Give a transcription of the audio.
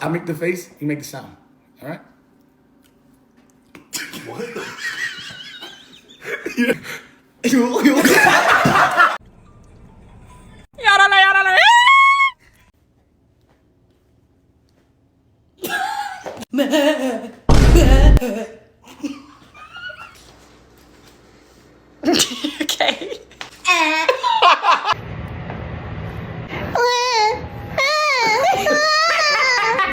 I make the face, you make the sound. All right? What the? Yarale, yarale. Meh.